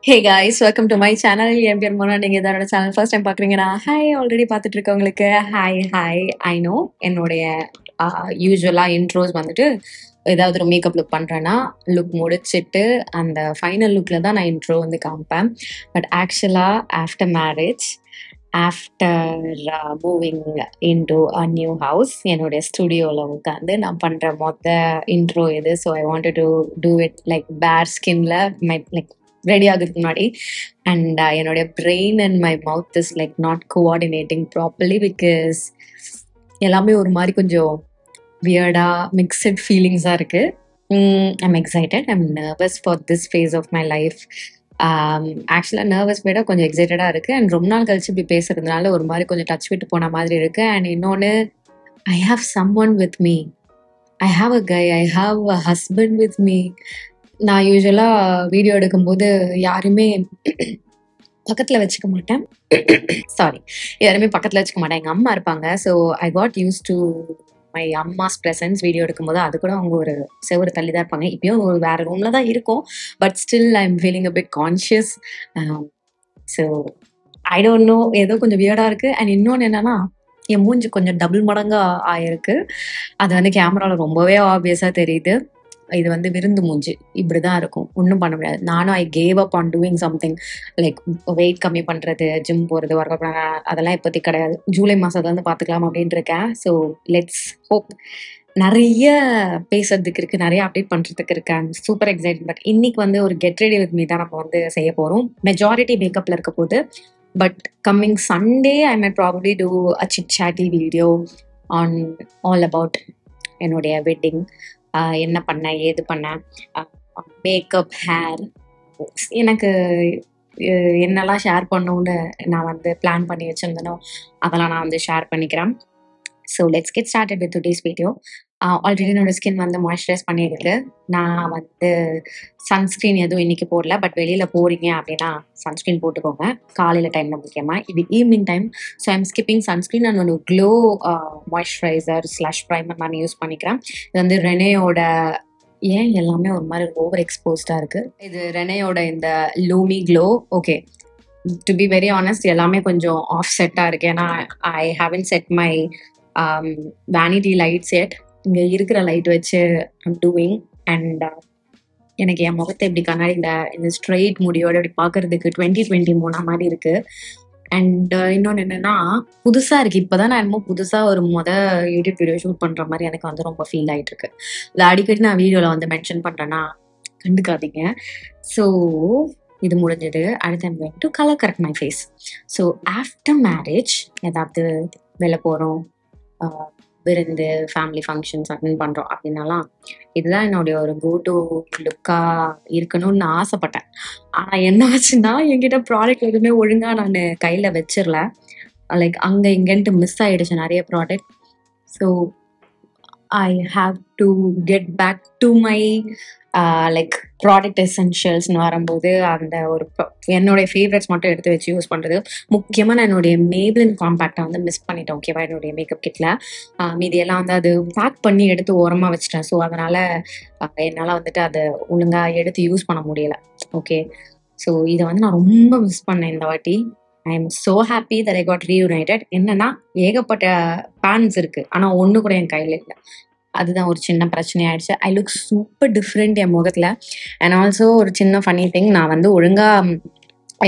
Hey guys, welcome to my channel. என் பேர் மோனா. நீங்க இதோட சேனல் ஃபர்ஸ்ட் டைம் பார்க்குறீங்கன்னா ஹாய், ஆல்ரெடி பார்த்துட்டு இருக்கவங்களுக்கு ஹாய். ஐ நோ என்னுடைய யூஸ்வலாக இன்ட்ரோஸ் வந்துட்டு ஏதாவது ஒரு மேக்கப் லுக் பண்ணுறேன்னா லுக் முடிச்சிட்டு அந்த ஃபைனல் லுக்கில் தான் நான் இன்ட்ரோ வந்து காமிப்பேன். பட் ஆக்சுவலாக after marriage, after moving into a new house, என்னுடைய ஸ்டுடியோவில் உட்காந்து நான் பண்ணுற இன்ட்ரோ இது. So I want to do it like bare ஸ்கின்ல லைக் ரெடி ஆகுறதுக்கு முன்னாடி. அண்ட் என்னுடைய brain and my mouth is like not coordinating properly because எல்லாமே ஒரு மாதிரி கொஞ்சம் வியர்டா மிக்சட் ஃபீலிங்ஸாக இருக்குது. I'm excited, I'm nervous for this phase of my life. ஆக்சுவலாக நர்வஸ் விட கொஞ்சம் எக்ஸைட்டடாக இருக்குது. அண்ட் ரொம்ப நாள் கழிச்சு இப்படி பேசுறதுனால ஒரு மாதிரி கொஞ்சம் டச் விட்டு போன மாதிரி இருக்குது. அண்ட் இன்னொன்று, I have some one with me. I have a guy, I have a husband with me. நான் யூஸ்வலாக வீடியோ எடுக்கும்போது யாருமே பக்கத்தில் வச்சுக்க மாட்டேன். சாரி, யாருமே பக்கத்தில் வச்சுக்க மாட்டேன். எங்கள் அம்மா இருப்பாங்க. So I got use to my அம்மாஸ் presence. Video எடுக்கும்போது அது கூட அவங்க ஒரு செவரு தள்ளி தான் இருப்பாங்க. இப்பயும் ஒரு வேறு ரூமில் தான் இருக்கும். But still I am feeling a bit conscious. So I don't no, ஏதோ கொஞ்சம் வியர்டாக இருக்குது. அண்ட் இன்னொன்று என்னென்னா, என் மூஞ்சி கொஞ்சம் டபுள் மடங்காக ஆயிருக்கு. அது வந்து கேமராவில் ரொம்பவே ஆப்வியஸாக தெரியுது. இது வந்து விருந்து மூஞ்சி, இப்படி தான் இருக்கும், ஒன்றும் பண்ண முடியாது. நானும் I gave up on doing something like weight கம்மி பண்ணுறது, ஜிம் போகிறது, ஒர்க் அவுட் பண்ண, அதெல்லாம் இப்போதைக்கு கிடையாது. ஜூலை மாதத்துல வந்து பார்த்துக்கலாம் அப்படின்ட்டு இருக்கேன். So let's hope. நிறைய பேசுறதுக்கு இருக்குது, நிறைய அப்டேட் பண்ணுறதுக்கு இருக்கேன். Super excite. பட் இன்னைக்கு வந்து ஒரு கெட் ரெடி வித் மீ தான் நம்ம வந்து செய்ய போகிறோம். மெஜாரிட்டி மேக்கப்பில் இருக்க போது. But coming Sunday I might probably do a chit chat video on all about என்னுடைய வெட்டிங். என்ன பண்ணேன், ஏது பண்ணேன், மேக்கப், ஹேர், எனக்கு என்னெல்லாம் ஷேர் பண்ணணும்னு நான் வந்து பிளான் பண்ணி வச்சுருந்தேனோ அதெல்லாம் நான் வந்து ஷேர் பண்ணிக்கிறேன். So let's get started with today's video. Already என்னோட ஸ்கின் வந்து மாய்ஸ்சரைஸ் பண்ணியிருக்கு. நான் வந்து சன்ஸ்க்ரீன் எதுவும் இன்றைக்கி போடல. பட் வெளியில் போகிறீங்க அப்படின்னா சன்ஸ்க்ரீன் போட்டுக்கோங்க, காலையில் டைமில் முக்கியமாக. இது evening time. So I'm skipping sunscreen and ஒரு க்ளோ மாய்ஸ்சரைசர் / ப்ரைமர் நான் யூஸ் பண்ணிக்கிறேன். இது வந்து ரெனேயோட, ஏன் எல்லாமே ஒரு மாதிரி ஓவர் எக்ஸ்போஸ்டாக இருக்குது. இது ரெனேயோட இந்த lumi glow. Okay, to be very honest, எல்லாமே கொஞ்சம் ஆஃப் செட்டாக இருக்குது. ஏன்னா I haven't set my vanity light set. இங்கே இருக்கிற லைட் வச்சு ஐம் டூயிங். அண்ட் எனக்கு என் முகத்தை எப்படி கண்ணாடியில் இந்த ஸ்ட்ரெயிட் முடியோட இப்படி பார்க்கறதுக்கு 2023 மாதிரி இருக்குது. அண்ட் இன்னொன்று என்னென்னா, புதுசாக இருக்குது. இப்போ தான் நான் என்னமோ புதுசாக ஒரு யூடியூப் வீடியோ ஷூட் பண்ணுற மாதிரி எனக்கு வந்து ரொம்ப ஃபீல் ஆகிட்டு இருக்கு. இது அடிக்கடி நான் வீடியோவில் வந்து மென்ஷன் பண்ணுறேன்னா கண்டுக்காதீங்க. ஸோ இது முடிஞ்சது. அடுத்து I'm going to colour correct my face. So after marriage ஏதாவது வெளில போகிறோம், விருந்து, ஃபேமிலி ஃபங்க்ஷன்ஸ் அட்டெண்ட் பண்ணுறோம் அப்படின்னாலாம் இதுதான் என்னுடைய ஒரு கோ டு லுக்காக இருக்கணும்னு நான் ஆசைப்பட்டேன். ஆனால் என்ன ஆச்சுன்னா, என்கிட்ட ப்ராடக்ட் எதுவுமே ஒழுங்காக நான் கையில் வச்சிடல. லைக் அங்கே இங்கேன்ட்டு மிஸ் ஆகிடுச்சு நிறைய product. So I have to get back to my like product எசென்ஷியல்ஸ்னு வரும்போது அந்த ஒரு என்னுடைய ஃபேவரட்ஸ் மட்டும் எடுத்து வச்சு யூஸ் பண்ணுறது. முக்கியமாக நான் என்னுடைய மேப்ளின் காம்பேக்டை வந்து மிஸ் பண்ணிட்டேன். ஓகேவா, என்னுடைய மேக்கப் கிட்டில் மீதியெல்லாம் வந்து அது பேக் பண்ணி எடுத்து ஓரமாக வச்சிட்டேன். ஸோ அதனால் என்னால் வந்துட்டு அதை ஒழுங்காக எடுத்து யூஸ் பண்ண முடியலை. ஓகே, ஸோ இதை வந்து நான் ரொம்ப மிஸ் பண்ணேன் இந்த வாட்டி. I am so happy that I got reunited. என்னன்னா, ஏகப்பட்ட பேன்ஸ் இருக்குது, ஆனால் ஒன்று கூட என் கையில் இல்லை. அதுதான் ஒரு சின்ன பிரச்சனை ஆயிடுச்சு. ஐ லுக் சூப்பர் டிஃப்ரெண்ட் என் முகத்தில். அண்ட் ஆல்சோ ஒரு சின்ன ஃபன்னி திங், நான் வந்து ஒழுங்காக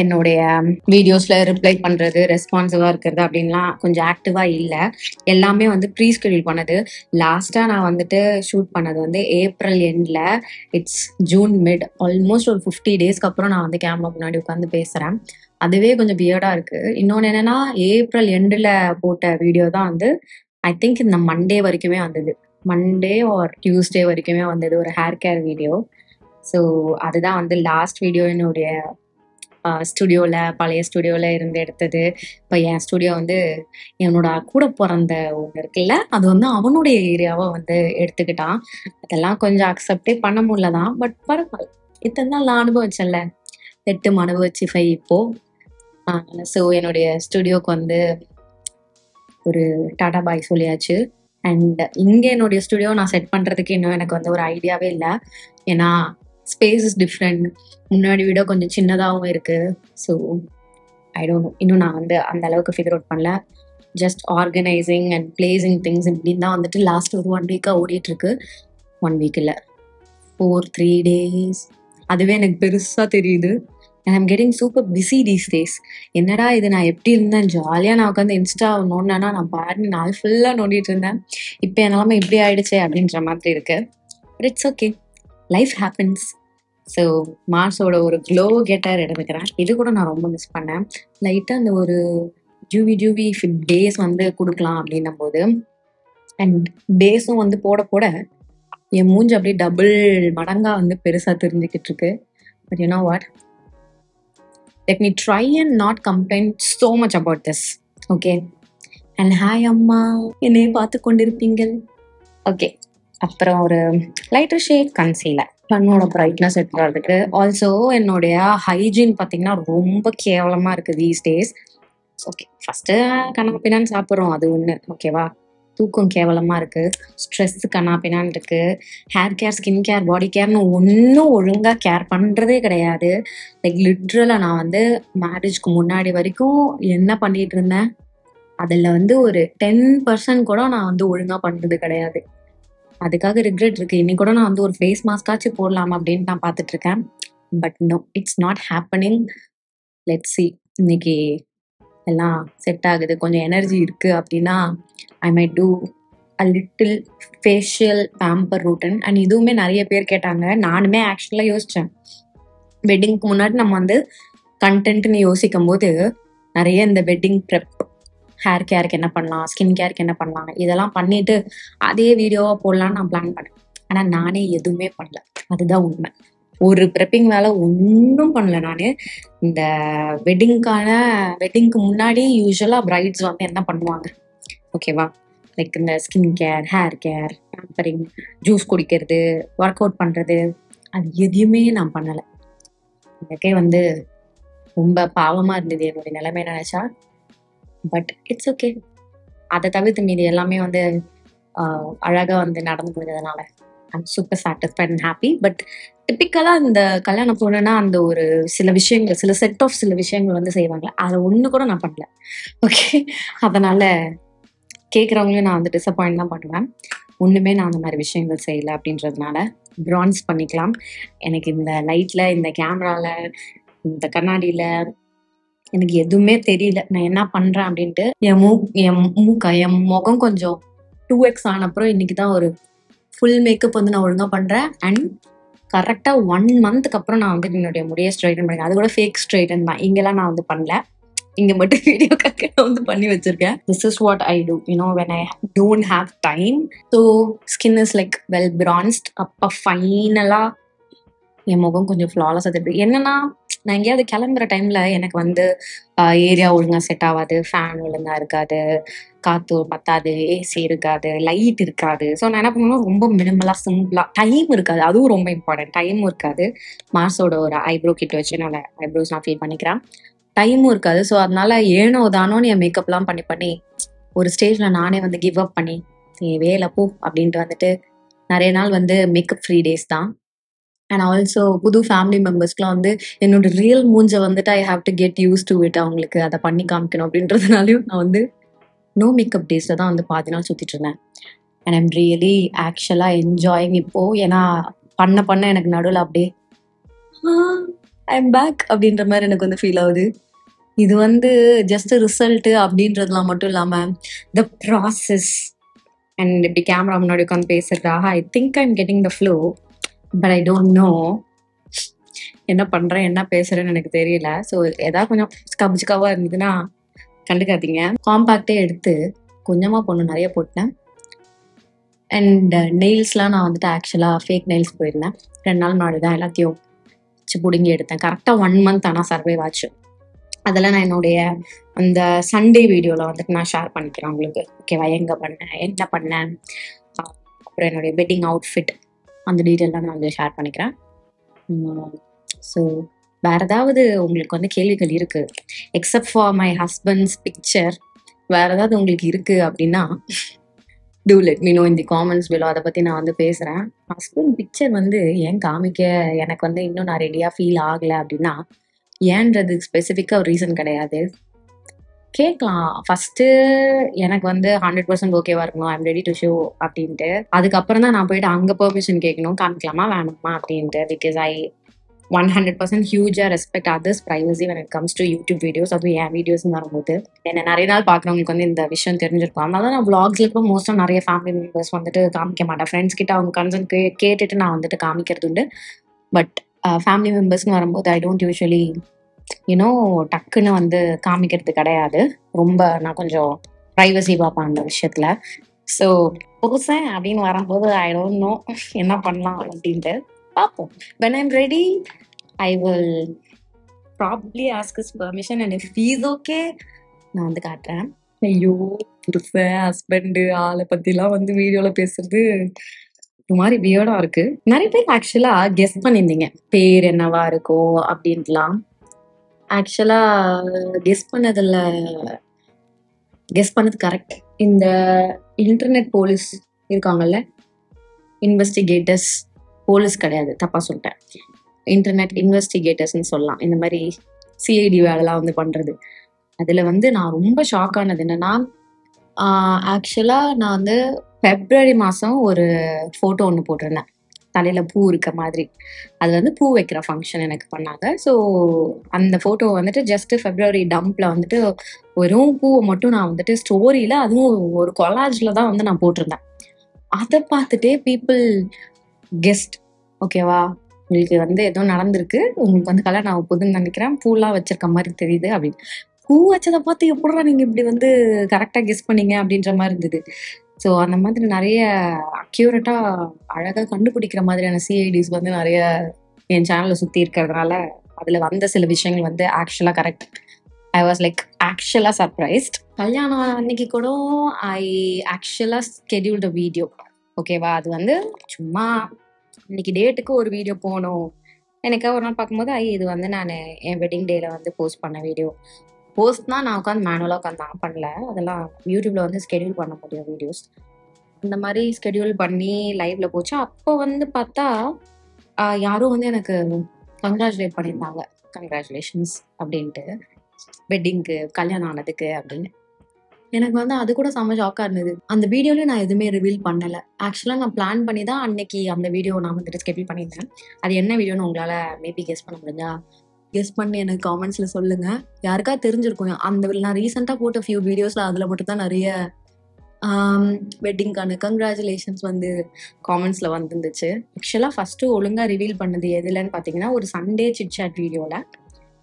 என்னுடைய வீடியோஸில் ரிப்ளை பண்ணுறது, ரெஸ்பான்சிவாக இருக்கிறது அப்படின்லாம் கொஞ்சம் ஆக்டிவாக இல்லை. எல்லாமே வந்து ப்ரீ ஸ்கெடியூல் பண்ணது. லாஸ்ட்டாக நான் வந்துட்டு ஷூட் பண்ணது வந்து ஏப்ரல் எண்டில். It's June mid. ஆல்மோஸ்ட் ஒரு 50 டேஸ்க்கு அப்புறம் நான் வந்து கேமரா முன்னாடி உட்காந்து பேசுகிறேன். அதுவே கொஞ்சம் வியர்டாக இருக்குது. இன்னொன்று என்னென்னா, ஏப்ரல் எண்டில் போட்ட வீடியோ தான் வந்து ஐ திங்க் இந்த மண்டே வரைக்குமே வந்தது. மண்டே ஆர் டியூஸ்டே வரைக்குமே வந்தது ஒரு ஹேர் கேர் வீடியோ. ஸோ அதுதான் வந்து லாஸ்ட் வீடியோ என்னுடைய ஸ்டுடியோவில், பழைய ஸ்டுடியோவில் இருந்து எடுத்தது. இப்போ என் ஸ்டுடியோ வந்து என்னோட கூட பிறந்த ஒன்று இருக்குல்ல, அது வந்து அவனுடைய ஏரியாவை வந்து எடுத்துக்கிட்டான். அதெல்லாம் கொஞ்சம் அக்செப்டே பண்ண முடியல தான். பட் பரவாயில்ல, இத்தனை நாள் நான் அனுபவிச்சேன்ல, 8 அனுபவிச்சு 5 இப்போது. ஸோ என்னுடைய ஸ்டுடியோக்கு வந்து ஒரு டாடா பாய் சொல்லியாச்சு. அண்ட் இங்கே என்னுடைய ஸ்டுடியோ நான் செட் பண்ணுறதுக்கு இன்னும் எனக்கு வந்து ஒரு ஐடியாவே இல்லை. ஏன்னா ஸ்பேஸ் இஸ் டிஃப்ரெண்ட். முன்னாடி விட கொஞ்சம் சின்னதாகவும் இருக்கு. So I don't no. இன்னும் நான் வந்து அந்த அளவுக்கு ஃபிகர் அவுட் பண்ணல. Just organising and placing things இப்படின்னு தான் வந்துட்டு லாஸ்ட் ஒரு 1 வீக்காக ஓடிட்டு இருக்கு. 1 வீக் இல்லை, 3 days. அதுவே எனக்கு பெருசாக தெரியுது. And I'm getting super busy these days. என்னடா இது, நான் எப்படி இருந்தேன் ஜாலியாக நான் உட்காந்து இன்ஸ்டா நோண்டினா நான் பாருங்க நாள் ஃபுல்லாக நோண்டிட்டு இருந்தேன். இப்போ என் நிலமை இப்படி ஆயிடுச்சு அப்படின்ற மாதிரி இருக்கு. But it's okay, life happens. So மார்ஸோட ஒரு க்ளோ கெட்டர் எடுத்துக்கிறேன். இது கூட நான் ரொம்ப மிஸ் பண்ணேன். லைட்டாக அந்த ஒரு ஜூவி ஃபிட் டேஸ் வந்து கொடுக்கலாம் அப்படின்னும் போது, அண்ட் டேஸும் வந்து போட போட என் மூஞ்சி அப்படியே டபுள் மடங்கா வந்து பெருசாக தெரிஞ்சுக்கிட்டு இருக்கு. But you know what, let me try and not complain so much about this. Okay, and hi அம்மா, என்னை பார்த்து கொண்டிருப்பீங்கள். ஓகே, அப்புறம் ஒரு லைட்டர் ஷேட் கன்சீலர் கண்ணோட பிரைட்னஸ் எடுத்துறதுக்கு. ஆல்சோ என்னுடைய ஹைஜீன் பார்த்தீங்கன்னா ரொம்ப கேவலமாக இருக்குது தீஸ் டேஸ். ஓகே, ஃபஸ்ட்டு கணக்கு பின்னான்னு சாப்பிட்றோம், அது ஒன்று ஓகேவா. தூக்கம் கேவலமாக இருக்குது, ஸ்ட்ரெஸ் கண்ணா பின்னான்னு இருக்குது, ஹேர் கேர், ஸ்கின் கேர், பாடி கேர்னு ஒன்றும் ஒழுங்காக கேர் பண்ணுறதே கிடையாது. லைக் லிட்ரலாக நான் வந்து மேரேஜ்க்கு முன்னாடி வரைக்கும் என்ன பண்ணிட்டு இருந்தேன், அதில் வந்து ஒரு 10% கூட நான் வந்து ஒழுங்காக பண்ணுறது கிடையாது. அதுக்காக ரிக்ரெட் இருக்குது. இன்னைக்கு கூட நான் வந்து ஒரு ஃபேஸ் மாஸ்காச்சும் போடலாம் அப்படின்னு நான் பார்த்துட்ருக்கேன். But no, it's not happening. Let's see. இன்னைக்கு எல்லாம் செட் ஆகுது, கொஞ்சம் எனர்ஜி இருக்குது அப்படின்னா I might do a little facial pamper routine. And இதுவுமே நிறைய பேர் கேட்டாங்க. நானுமே ஆக்சுவலாக யோசித்தேன், வெட்டிங்க்கு முன்னாடி நம்ம வந்து கண்டென்ட்னு யோசிக்கும் போது நிறைய இந்த வெட்டிங் ப்ரெப், ஹேர் கேருக்கு என்ன பண்ணலாம், ஸ்கின் கேருக்கு என்ன பண்ணலாம், இதெல்லாம் பண்ணிட்டு அதே வீடியோவாக போடலான்னு நான் பிளான் பண்ணேன். ஆனால் நானே எதுவுமே பண்ணல, அதுதான் உண்மை. ஒரு ப்ரெப்பிங் வேலை ஒன்றும் பண்ணல நான். இந்த வெட்டிங்க்கு முன்னாடி யூஸ்வலாக பிரைட்ஸ் வந்து என்ன பண்ணுவாங்க ஓகேவா, லைக் இந்த skin care, hair care, pampering, juice குடிக்கிறது, ஒர்க் அவுட் பண்ணுறது, அது எதையுமே நான் பண்ணலை. எனக்கே வந்து ரொம்ப பாவமாக இருந்தது என்னுடைய நிலைமை நினச்சா. பட் இட்ஸ் ஓகே, அதை தவிர்த்து மீது எல்லாமே வந்து அழகாக வந்து நடந்து போனதுனால I'm super satisfied and happy. But டிப்பிக்கலாக இந்த கல்யாணம் போனேன்னா அந்த ஒரு சில விஷயங்கள், சில விஷயங்கள் வந்து செய்வாங்க, அதை ஒன்று கூட நான் பண்ணல. ஓகே, அதனால் கேட்குறவங்களையும் நான் வந்து டிசப்பாயிண்ட் தான் பண்ணுவேன். ஒன்றுமே நான் அந்த மாதிரி விஷயங்கள் செய்யலை அப்படின்றதுனால பிரான்ஸ் பண்ணிக்கலாம். எனக்கு இந்த லைட்டில், இந்த கேமராவில், இந்த கண்ணாடியில் எனக்கு எதுவுமே தெரியல நான் என்ன பண்ணுறேன் அப்படின்ட்டு. என் முகம் கொஞ்சம் 2x ஆனப்புறம் இன்னைக்கு தான் ஒரு ஃபுல் மேக்கப் வந்து நான் ஒழுங்காக பண்ணுறேன். அண்ட் கரெக்டாக 1 monthக்கு அப்புறம் நான் வந்து என்னுடைய முடியை ஸ்ட்ரைட்டன் பண்ணிக்கிறேன். அது கூட ஃபேக் ஸ்ட்ரைட்டன் தான், இங்கெல்லாம் நான் வந்து பண்ணல, இங்கே மட்டும் வீடியோக்காக நான் வந்து பண்ணி வச்சுருக்கேன். This is what I do when I don't have time. So skin is like well bronzed. அப்போ ஃபைனலாக என் முகம் கொஞ்சம் ஃப்ளாலஸாக தெரியுது. என்னன்னா, நான் எங்கேயாவது கிளம்புற டைமில் எனக்கு வந்து ஏரியா ஒழுங்காக செட் ஆகாது, ஃபேன் ஒழுங்காக இருக்காது, காற்று பத்தாது, ஏசி இருக்காது, லைட் இருக்காது. ஸோ நான் என்ன பண்ணுவேன்னா ரொம்ப மினிமலாக சிம்பிளாக, டைம் இருக்காது, அதுவும் ரொம்ப இம்பார்ட்டன்ட், டைமும் இருக்காது. மார்ஸோட ஒரு ஐப்ரோ கிட் வச்சு என்னோட ஐப்ரோஸ் நான் ஃபீல் பண்ணிக்கிறேன், டைமும் இருக்காது. ஸோ அதனால ஏனோ தானோன்னு என் மேக்கப்லாம் பண்ணி ஒரு ஸ்டேஜில் நானே வந்து கிவ் அப் பண்ணி வேலை போ அப்படின்ட்டு வந்துட்டு நிறைய நாள் வந்து மேக்கப் ஃப்ரீ டேஸ் தான். அண்ட் ஆல்சோ புது ஃபேமிலி மெம்பர்ஸ்க்குலாம் வந்து என்னோட ரியல் மூஞ்சை வந்துட்டு ஐ have to get used to it, அவங்களுக்கு அதை பண்ணி காமிக்கணும் அப்படின்றதுனாலையும் நான் வந்து நோ மேக்கப் டேஸில் தான் வந்து பாதி நாள் சுற்றிட்டு இருந்தேன். அண்ட் ஐம் ரியலி ஆக்சுவலாக என்ஜாயிங் இப்போது. ஏன்னா பண்ண எனக்கு நடுவில் அப்படியே ஐ எம் பேக் அப்படின்ற மாதிரி எனக்கு வந்து ஃபீல் ஆகுது. இது வந்து ஜஸ்ட் ரிசல்ட்டு அப்படின்றதுலாம் மட்டும் இல்லாமல் த ப்ராசஸ் அண்ட் இப்படி கேமரா முன்னாடி உட்காந்து பேசுறதாக I think I'm getting the flow. But I don't know என்ன பண்ணுறேன், என்ன பேசுகிறேன்னு எனக்கு தெரியல. ஸோ எதாவது கொஞ்சம் கபுச்சிக்காவாக இருந்ததுன்னா கண்டுக்காதீங்க. காம்பேக்டே எடுத்து கொஞ்சமாக பொண்ணு நிறைய போட்டேன். அண்ட் நெயில்ஸ்லாம் நான் வந்துட்டு ஆக்சுவலாக ஃபேக் நெயில்ஸ் போயிருந்தேன். 2 நாள் முன்னாடி தான் எல்லாத்தையும் வச்சு பிடுங்கி எடுத்தேன். கரெக்டாக 1 month ஆனால் சர்வைவ் ஆச்சு. அதெல்லாம் நான் என்னுடைய அந்த சண்டே வீடியோவில் வந்துட்டு நான் ஷேர் பண்ணிக்கிறேன் உங்களுக்கு. ஓகேவா, எங்கே பண்ணேன், என்ன பண்ணேன், அப்புறம் என்னுடைய வெட்டிங் அவுட்ஃபிட், அந்த டீட்டெயிலாம் நான் வந்து ஷேர் பண்ணிக்கிறேன். ஸோ வேறு ஏதாவது உங்களுக்கு வந்து கேள்விகள் இருக்குது except for my husband's picture, வேறு ஏதாவது உங்களுக்கு இருக்குது அப்படின்னா two let me know in the comments below. அதை பற்றி நான் வந்து பேசுகிறேன். ஹஸ்பண்ட் பிக்சர் வந்து ஏன் காமிக்க எனக்கு வந்து இன்னும் நான் ரெடியாக ஃபீல் ஆகலை அப்படின்னா, ஏன்றது ஸ்பெசிஃபிக்காக ஒரு ரீசன் கிடையாது. கேட்கலாம். ஃபர்ஸ்ட்டு எனக்கு வந்து 100% ஓகேவா இருக்கணும். ஐம் ரெடி டு ஷோ அப்படின்ட்டு. அதுக்கப்புறம் தான் நான் போயிட்டு அங்கே பெர்மிஷன் கேட்கணும், காமிக்கலாமா வேணாமா அப்படின்ட்டு. பிகாஸ் ஐ 100% ஹியூஜாக respect others privacy when it comes to YouTube videos. அதுவும் என் வீடியோஸ்னு வரும்போது என்ன நிறைய நாள் பார்க்குறவங்களுக்கு வந்து இந்த விஷயம் தெரிஞ்சிருக்கும். அதனால நான் vlogsல கூட மோஸ்ட்டாக நிறைய ஃபேமிலி மெம்பர்ஸ் வந்துட்டு காமிக்க மாட்டேன். ஃப்ரெண்ட்ஸ் கிட்ட அவங்க கன்சர்ன் கேட்டுட்டு நான் வந்துட்டு காமிக்கிறது உண்டு. பட் ஃபேமிலி மெம்பர்ஸ்னு வரும்போது ஐ டோன்ட் யூஸ்வலி யூனோ டக்குன்னு வந்து காமிக்கிறது கிடையாது. ரொம்ப நான் கொஞ்சம் ப்ரைவசி பார்ப்பேன் அந்த விஷயத்தில். ஸோ புதுசேன் அப்படின்னு வரும்போது ஐ டோன்ட் நோ என்ன பண்ணலாம் அப்படின்ட்டு பார்ப்போம். when I'm ready I will probably ask his permission and if he's okay நான் வந்து காட்டுறேன். ஐயோ புதுசேன் ஹஸ்பண்டு ஆளை பற்றிலாம் வந்து வீடியோவில் பேசுறது ஒரு மாதிரி வியர்டாக இருக்கு. நிறைய பேர் ஆக்சுவலாக கெஸ் பண்ணியிருந்தீங்க பேர் என்னவா இருக்கோ அப்படின்ட்டுலாம். ஆக்சுவலாக கெஸ் பண்ணது கரெக்ட். இந்த இன்டர்நெட் போலீஸ் இருக்காங்கல்ல, இன்வெஸ்டிகேட்டர்ஸ், போலீஸ் கிடையாது தப்பாக சொல்லிட்டேன், இன்டர்நெட் இன்வெஸ்டிகேட்டர்ஸ்ன்னு சொல்லலாம். இந்த மாதிரி சிஐடி வேலைலாம் வந்து பண்ணுறது. அதில் வந்து நான் ரொம்ப ஷாக் ஆனது என்னென்னா, ஆக்சுவலாக நான் வந்து February மாதம் ஒரு ஃபோட்டோ ஒன்று போட்டிருந்தேன், தலையில் பூ இருக்க மாதிரி. அது வந்து பூ வைக்கிற ஃபங்க்ஷன் எனக்கு பண்ணாங்க. ஸோ அந்த ஃபோட்டோ வந்துட்டு ஜஸ்ட் February டம்பில் வந்துட்டு வெறும் பூவை மட்டும் நான் வந்துட்டு ஸ்டோரியில், அதுவும் ஒரு கொலாஜில் தான் வந்து நான் போட்டிருந்தேன். அதை பார்த்துட்டே பீப்புள் கெஸ்ட், ஓகேவா உங்களுக்கு வந்து ஏதோ நடந்திருக்கு, உங்களுக்கு வந்து கல்யாணம் ஆக போகுதுன்னு நினைக்கிறேன், பூலாம் வச்சிருக்க மாதிரி தெரியுது அப்படின்னு. பூ வச்சதை பார்த்து எப்படா நீங்கள் இப்படி வந்து கரெக்டாக கெஸ் பண்ணீங்க அப்படின்ற மாதிரி இருந்தது. ஸோ அந்த மாதிரி நிறைய அக்யூரேட்டாக அழகாக கண்டுபிடிக்கிற மாதிரியான சிஐடிஸ் வந்து நிறைய என் சேனலில் சுற்றி இருக்கிறதுனால அதில் வந்த சில விஷயங்கள் வந்து ஆக்சுவலாக கரெக்ட். ஐ வாஸ் லைக் ஆக்சுவலாக சர்ப்ரைஸ்ட். கல்யாணம் அன்னைக்கு கூட ஐ ஆக்சுவலாக ஸ்கெடியூல்டு வீடியோ, ஓகேவா. அது வந்து சும்மா இன்னைக்கு டேட்டுக்கு ஒரு வீடியோ போகணும். எனக்கு ஒரு நாள் பார்க்கும்போது இது வந்து நான் என் வெட்டிங் டேயில் வந்து போஸ்ட் பண்ண வீடியோ. போஸ்ட்னா நான் உட்காந்து மேனுவலாக உட்காந்து நான் பண்ணல, அதெல்லாம் யூடியூப்ல வந்து ஸ்கெடியூல் பண்ண முடியும் வீடியோஸ். இந்த மாதிரி ஸ்கெடியூல் பண்ணி லைவ்ல போச்சு. அப்போ வந்து பார்த்தா யாரும் வந்து எனக்கு கங்க்ராச்சுலேட் பண்ணியிருந்தாங்க, கங்க்ராச்சுலேஷன்ஸ் அப்படின்ட்டு, வெட்டிங்க்கு கல்யாணம் ஆனதுக்கு அப்படின்னு. எனக்கு வந்து அது கூட செம்ம ஷாக்காக இருந்தது. அந்த வீடியோவில் நான் எதுவுமே ரிவீல் பண்ணலை. ஆக்சுவலாக நான் பிளான் பண்ணி தான் அன்னைக்கு அந்த வீடியோ நான் வந்துட்டு ஸ்கெடியூல் பண்ணியிருந்தேன். அது என்ன வீடியோன்னு உங்களால் மேபி கெஸ் பண்ண முடிஞ்சா கெஸ் பண்ணி எனக்கு காமெண்ட்ஸில் சொல்லுங்கள். யாருக்கா தெரிஞ்சிருக்கும். அந்த நான் ரீசெண்டாக போட்ட ஃபியூ வீடியோஸில் அதில் மட்டும் தான் நிறைய வெட்டிங்கான கங்க்ராச்சுலேஷன்ஸ் வந்து காமெண்ட்ஸில் வந்துருந்துச்சு. ஆக்சுவலாக ஃபஸ்ட்டு ஒழுங்காக ரிவீல் பண்ணது எதுலன்னு பார்த்தீங்கன்னா, ஒரு சண்டே சிட்சாட் வீடியோவில்.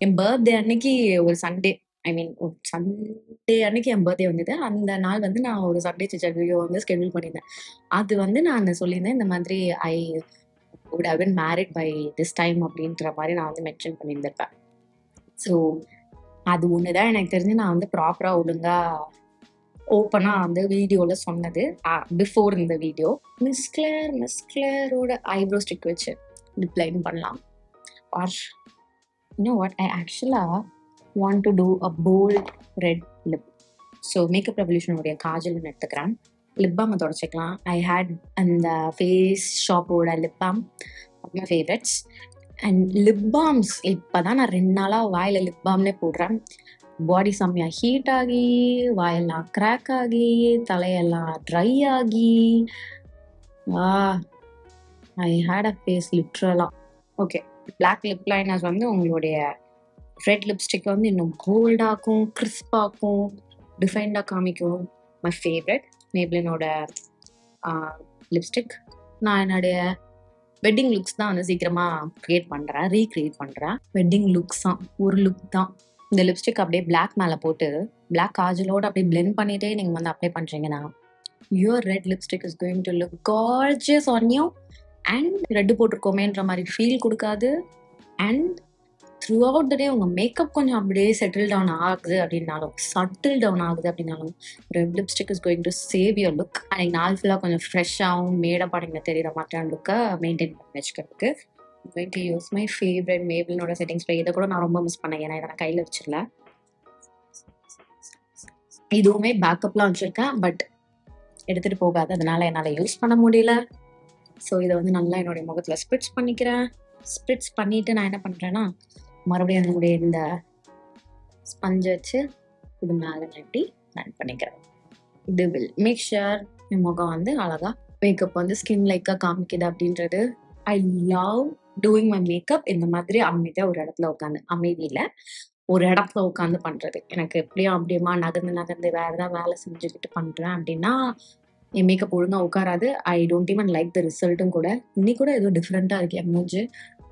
என் பர்த்டே அன்னைக்கு ஒரு சண்டே, ஐ மீன் ஒரு சண்டே அன்னைக்கு என் பர்த்டே வந்தது. அந்த நாள் வந்து நான் ஒரு சண்டே சிட்சாட் வீடியோ வந்து ஸ்கெடியூல் பண்ணியிருந்தேன். அது வந்து நான் சொல்லியிருந்தேன், இந்த மாதிரி ஐ would have been married by this time அப்படின்ற மாதிரி நான் வந்து மென்ஷன் பண்ணியிருந்திருப்பேன். ஸோ அது ஒன்று தான் எனக்கு தெரிஞ்சு நான் வந்து ப்ராப்பராக ஒழுங்காக ஓப்பனாக வந்து வீடியோவில் சொன்னது. பிஃபோர் இந்த வீடியோ மிஸ் கிளேரோட ஐப்ரோ ஸ்டிக் வச்சு டிப்ளைன் பண்ணலாம். ஆர் யூனோ வாட், ஐ ஆக்சுவலாக want to do a bold red lip. So makeup ரெவல்யூஷனுடைய காஜல்னு எடுத்துக்கிறேன். லிப் பாமை தொடச்சிக்கலாம். ஐ ஹேட் அந்த ஃபேஸ் ஷாப்போட lip balm, my favourites. And lip balms இப்போ தான் நான் 2 நாளாக வாயில் லிப் பாம்னே போடுறேன். பாடி செம்மையாக ஹீட் ஆகி, வாயெல்லாம் கிராக் ஆகி, தலையெல்லாம் ட்ரை ஆகி, ஐ ஹேட் அ ஃபேஸ் லிட்ரலாக. ஓகே, பிளாக் லிப் லைனர்ஸ் வந்து உங்களுடைய ரெட் லிப்ஸ்டிக் வந்து இன்னும் போல்டாக்கும், கிறிஸ்பாக்கும், டிஃபைன்டாக காமிக்கும். மை ஃபேவரட் மேப்ளினோட லிப்ஸ்டிக். நான் என்னுடைய வெட்டிங் லுக்ஸ் தான் வந்து சீக்கிரமாக ரீக்ரியேட் பண்ணுறேன். வெட்டிங் லுக்ஸ் தான் ஒரு லுக் தான். இந்த லிப்ஸ்டிக் அப்படியே பிளாக் மேலே போட்டு பிளாக் காஜலோடு அப்படியே பிளெண்ட் பண்ணிகிட்டே நீங்கள் வந்து அப்ளை பண்ணுறீங்கன்னா, your red lipstick is going to look gorgeous on you. And red போட்டிருக்கோமேன்ற மாதிரி ஃபீல் கொடுக்காது. And throughout the day உங்கள் மேக்கப் கொஞ்சம் அப்படியே சட்டில் டவுன் ஆகுது அப்படின்னாலும் red lipstick is going to save your look. அன்றைக்கி நாள் ஃபுல்லாக கொஞ்சம் ஃப்ரெஷ்ஷாகவும் மேடப்பாக நீங்கள் தெரிகிற மாதிரியான லுக்கை மெயின்டைன் பண்ணி வச்சுக்கிறதுக்கு going to use my favorite மேப்ளினோட செட்டிங் ஸ்ப்ரே. இதை கூட நான் ரொம்ப மிஸ் பண்ணேன், ஏன்னா இதை நான் கையில் வச்சிடல. இதுவுமே பேக்கப்லாம் வச்சுருக்கேன், பட் எடுத்துகிட்டு போகாததுனால என்னால் யூஸ் பண்ண முடியல. ஸோ இதை வந்து நல்லா என்னுடைய முகத்தில் ஸ்ப்ரிட்ஸ் பண்ணிக்கிறேன். ஸ்ப்ரிட்ஸ் பண்ணிவிட்டு நான் என்ன பண்ணுறேன்னா மறுபடியும் என்னுடைய இந்த ஸ்பஞ்சை வச்சு இது மேலே கட்டி பிளான் பண்ணிக்கிறேன். இது வில் மேக் ஷுர் என் முகம் வந்து அழகாக மேக்கப் வந்து ஸ்கின் லைக்காக காமிக்குது அப்படின்றது. I love doing my makeup இந்த மாதிரி அமைதியாக ஒரு இடத்துல உட்காந்து, அமைதியில் ஒரு இடத்துல உட்காந்து பண்ணுறது. எனக்கு எப்படியும் அப்படியுமா நகர்ந்து வேறு ஏதாவது வேலை செஞ்சுக்கிட்டு பண்ணுறேன் அப்படின்னா என் மேக்கப் ஒழுங்காக உட்காராது. I don't even like the ரிசல்ட்டும் கூட. இன்னி கூட ஏதோ டிஃப்ரெண்ட்டாக இருக்கு என் மூஞ்சி.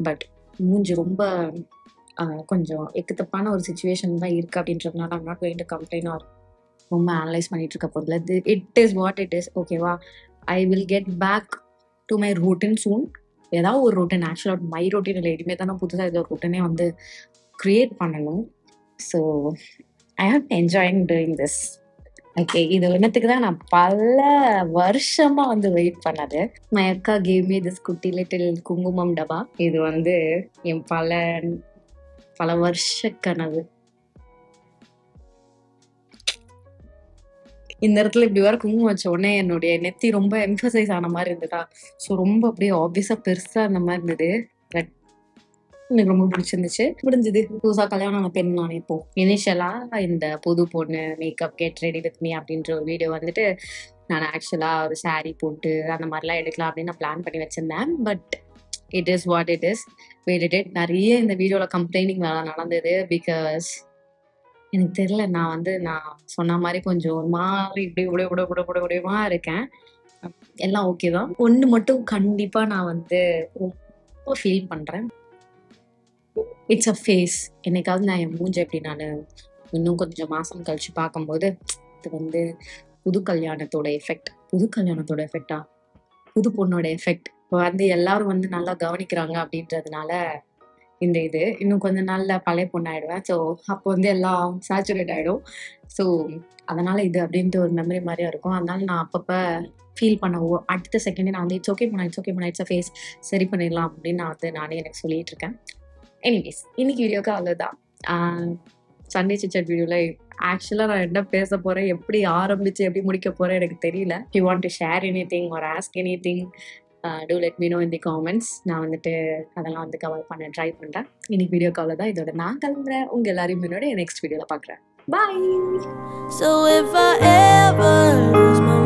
பட் மூஞ்சி ரொம்ப கொஞ்சம் எக்குத்தப்பான ஒரு சுச்சுவேஷன் தான் இருக்குது அப்படின்றதுனால I'm not going to complain or ரொம்ப அனலைஸ் பண்ணிட்டு இருக்க போதில்ல. It is what it is. ஓகேவா? I will get back to my routine soon. ஏதாவது ஒரு ரூட்டின், ஆக்சுவலாக மை ரூட்டின் இல்லை, இனிமேல் தான் நான் புதுசாக ஏதோ ஒரு ரூட்டினே வந்து க்ரியேட் பண்ணணும். So I have enjoying doing this. Okay, இது ஒன்றத்துக்கு தான் நான் பல வருஷமாக வந்து வெயிட் பண்ணது. மை அக்கா கேவ் மீ திஸ் குட்டி லிட்டில் குங்குமம் டப்பா. இது வந்து என் பல வருஷ கனவு. இந்த இடத்துல இப்படி வர குங்குமம் வச்ச உடனே என்னுடைய நெத்தி ரொம்ப எம்பசைஸ் ஆன மாதிரி இருந்ததா. ஸோ ரொம்ப அப்படியே ஆப்வியஸாக பெருசாக அந்த மாதிரி இருந்தது. பட் எனக்கு ரொம்ப பிடிச்சிருந்துச்சு. முடிஞ்சது. புதுசாக கல்யாணம் ஆன பெண் நான் இப்போ. இனிஷியலாக இந்த புது பொண்ணு makeup get ready with me அப்படின்ற ஒரு வீடியோ வந்துட்டு நான் ஆக்சுவலாக ஒரு சாரீ போட்டு அந்த மாதிரிலாம் எடுக்கலாம் அப்படின்னு நான் பிளான் பண்ணி வச்சுருந்தேன். But it is what it is. வேடிட் நிறைய இந்த வீடியோவில் கம்ப்ளைனிங் வேலை நடந்தது. பிகாஸ் எனக்கு தெரியல, நான் சொன்ன மாதிரி கொஞ்சம் ஒரு மாதிரி இப்படி உடையமா இருக்கேன். எல்லாம் ஓகே தான். ஒன்று மட்டும் கண்டிப்பாக நான் வந்து ரொம்ப ஃபீல் பண்ணுறேன். It's a phase. என்னைக்காவது நான் என் மூஞ்சை எப்படி நான் இன்னும் கொஞ்சம் மாதம் கழிச்சு பார்க்கும்போது இது வந்து புது கல்யாணத்தோட எஃபெக்டா, புது பொண்ணோட எஃபெக்ட் வந்து எல்லாரும் வந்து நல்லா கவனிக்கிறாங்க அப்படின்றதுனால இந்த இது இன்னும் கொஞ்சம் நாளில் பழைய பொண்ணாயிடுவேன். ஸோ அப்போ வந்து எல்லாம் சேச்சுரேட் ஆகிடும். ஸோ அதனால் இது அப்படின்ட்டு ஒரு மெமரி மாதிரியா இருக்கும். அதனால நான் அப்பப்போ ஃபீல் பண்ணவோ அடுத்த செகண்டே நான் வந்து இட்ஸ் ஓகே பண்ண இட்ஸ் அ ஃபேஸ், சரி பண்ணிடலாம் அப்படின்னு நான் வந்து நானே எனக்கு சொல்லிட்டு இருக்கேன். எனிவேஸ், இன்னைக்கு வீடியோக்கு அவ்வளோதான். சண்டே சிட் வீடியோவில் ஆக்சுவலாக நான் என்ன பேச போகிறேன், எப்படி ஆரம்பித்து எப்படி முடிக்க போகிறேன் எனக்கு தெரியல. You want to share anything or ask anything, do let me know in the comments. நான் வந்துட்டு அதெல்லாம் வந்து கவர் பண்ண ட்ரை பண்ணுறேன். இன்னைக்கு வீடியோக்கு அவ்வளோதான். இதோட நான் கிளம்புறேன். உங்கள் எல்லாரையும் என்னோட நெக்ஸ்ட் வீடியோவில் பார்க்குறேன். பாய். So if I ever lose my